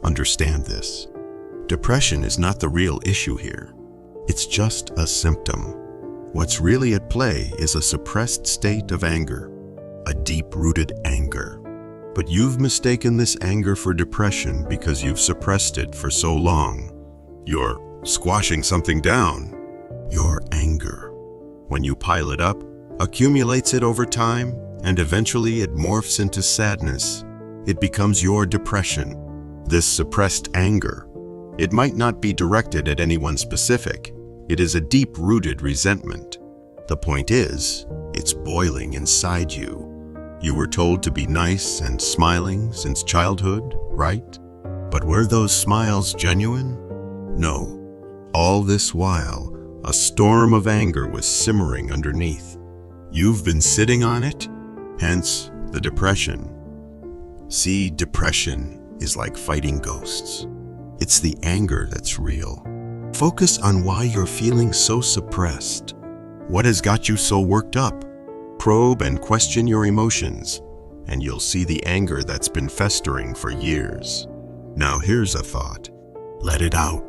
Understand this. Depression is not the real issue here. It's just a symptom. What's really at play is a suppressed state of anger, a deep-rooted anger. But you've mistaken this anger for depression because you've suppressed it for so long. You're squashing something down. Your anger, when you pile it up, accumulates it over time, and eventually it morphs into sadness. It becomes your depression. This suppressed anger, it might not be directed at anyone specific. It is a deep-rooted resentment. The point is, it's boiling inside you. You were told to be nice and smiling since childhood, right? But were those smiles genuine? No. All this while, a storm of anger was simmering underneath. You've been sitting on it, hence the depression. See, depression is like fighting ghosts. It's the anger that's real. Focus on why you're feeling so suppressed. What has got you so worked up? Probe and question your emotions, and you'll see the anger that's been festering for years. Now here's a thought. Let it out.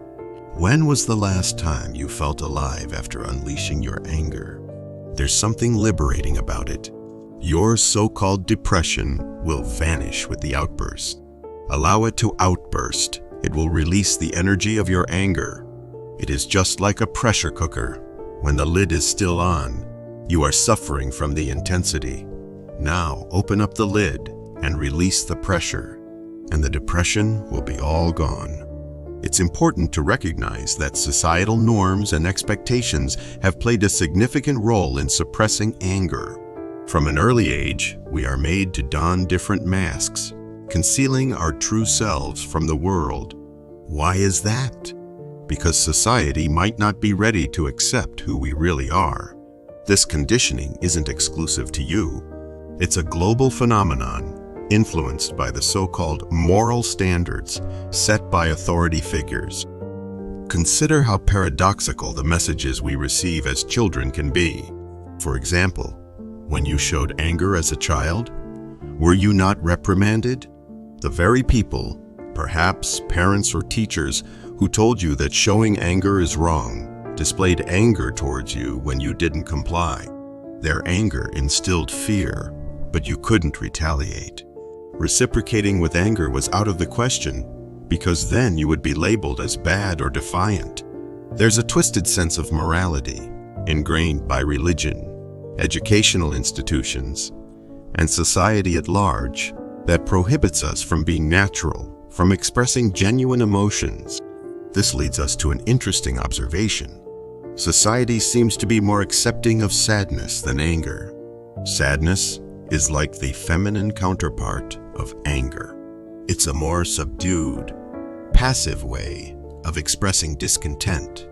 When was the last time you felt alive after unleashing your anger? There's something liberating about it. Your so-called depression will vanish with the outburst. Allow it to outburst. It will release the energy of your anger. It is just like a pressure cooker. When the lid is still on, you are suffering from the intensity. Now open up the lid and release the pressure, and the depression will be all gone. It's important to recognize that societal norms and expectations have played a significant role in suppressing anger. From an early age, we are made to don different masks, concealing our true selves from the world. Why is that? Because society might not be ready to accept who we really are. This conditioning isn't exclusive to you. It's a global phenomenon influenced by the so-called moral standards set by authority figures. Consider how paradoxical the messages we receive as children can be. For example, when you showed anger as a child, were you not reprimanded? The very people, perhaps parents or teachers, who told you that showing anger is wrong, displayed anger towards you when you didn't comply. Their anger instilled fear, but you couldn't retaliate. Reciprocating with anger was out of the question, because then you would be labeled as bad or defiant. There's a twisted sense of morality, ingrained by religion, educational institutions, and society at large, that prohibits us from being natural, from expressing genuine emotions. This leads us to an interesting observation. Society seems to be more accepting of sadness than anger. Sadness is like the feminine counterpart of anger. It's a more subdued, passive way of expressing discontent,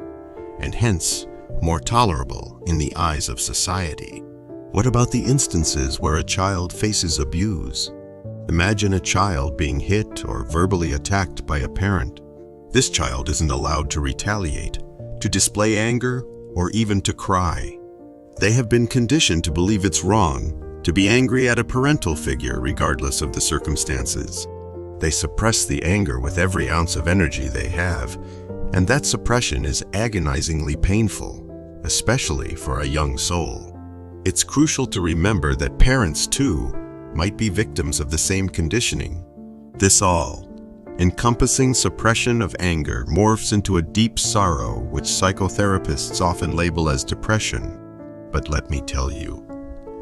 and hence more tolerable in the eyes of society. What about the instances where a child faces abuse? Imagine a child being hit or verbally attacked by a parent. This child isn't allowed to retaliate, to display anger, or even to cry. They have been conditioned to believe it's wrong to be angry at a parental figure regardless of the circumstances. They suppress the anger with every ounce of energy they have, and that suppression is agonizingly painful, especially for a young soul. It's crucial to remember that parents, too, might be victims of the same conditioning. This all-encompassing suppression of anger morphs into a deep sorrow which psychotherapists often label as depression. But let me tell you,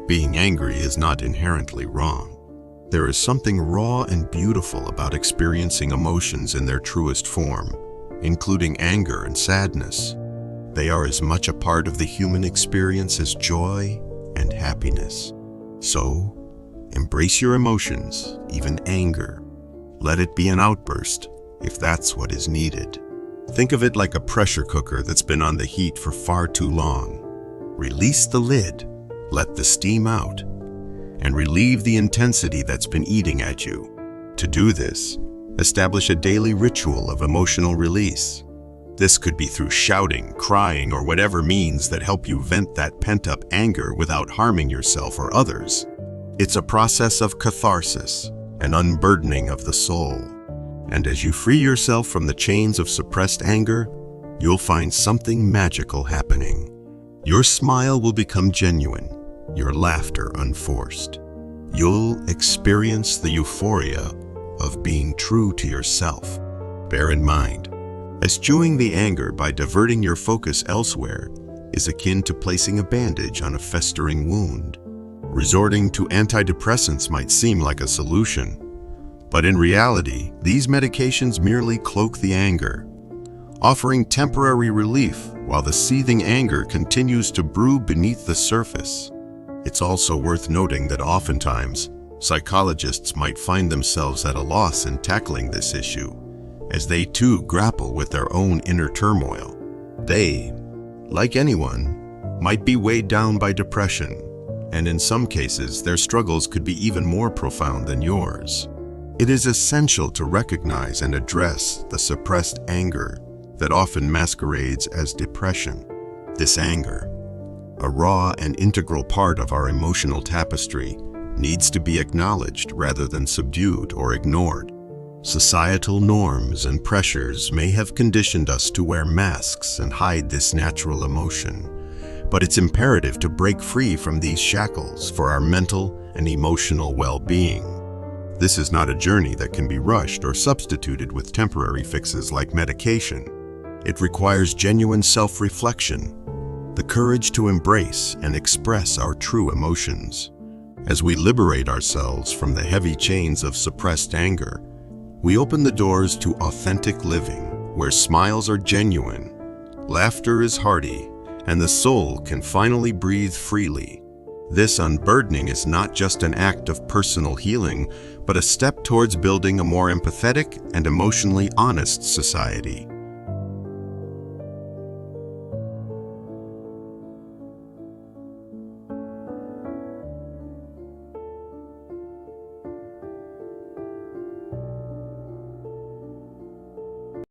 being angry is not inherently wrong. There is something raw and beautiful about experiencing emotions in their truest form, including anger and sadness. They are as much a part of the human experience as joy and happiness. So, embrace your emotions, even anger. Let it be an outburst, if that's what is needed. Think of it like a pressure cooker that's been on the heat for far too long. Release the lid, let the steam out, and relieve the intensity that's been eating at you. To do this, establish a daily ritual of emotional release. This could be through shouting, crying, or whatever means that help you vent that pent-up anger without harming yourself or others. It's a process of catharsis, an unburdening of the soul. And as you free yourself from the chains of suppressed anger, you'll find something magical happening. Your smile will become genuine, your laughter unforced. You'll experience the euphoria of being true to yourself. Bear in mind, eschewing the anger by diverting your focus elsewhere is akin to placing a bandage on a festering wound. Resorting to antidepressants might seem like a solution, but in reality, these medications merely cloak the anger, offering temporary relief while the seething anger continues to brew beneath the surface. It's also worth noting that oftentimes, psychologists might find themselves at a loss in tackling this issue, as they too grapple with their own inner turmoil. They, like anyone, might be weighed down by depression, and in some cases, their struggles could be even more profound than yours. It is essential to recognize and address the suppressed anger that often masquerades as depression. This anger, a raw and integral part of our emotional tapestry, needs to be acknowledged rather than subdued or ignored. Societal norms and pressures may have conditioned us to wear masks and hide this natural emotion, but it's imperative to break free from these shackles for our mental and emotional well-being. This is not a journey that can be rushed or substituted with temporary fixes like medication. It requires genuine self-reflection, the courage to embrace and express our true emotions. As we liberate ourselves from the heavy chains of suppressed anger, we open the doors to authentic living, where smiles are genuine, laughter is hearty, and the soul can finally breathe freely. This unburdening is not just an act of personal healing, but a step towards building a more empathetic and emotionally honest society.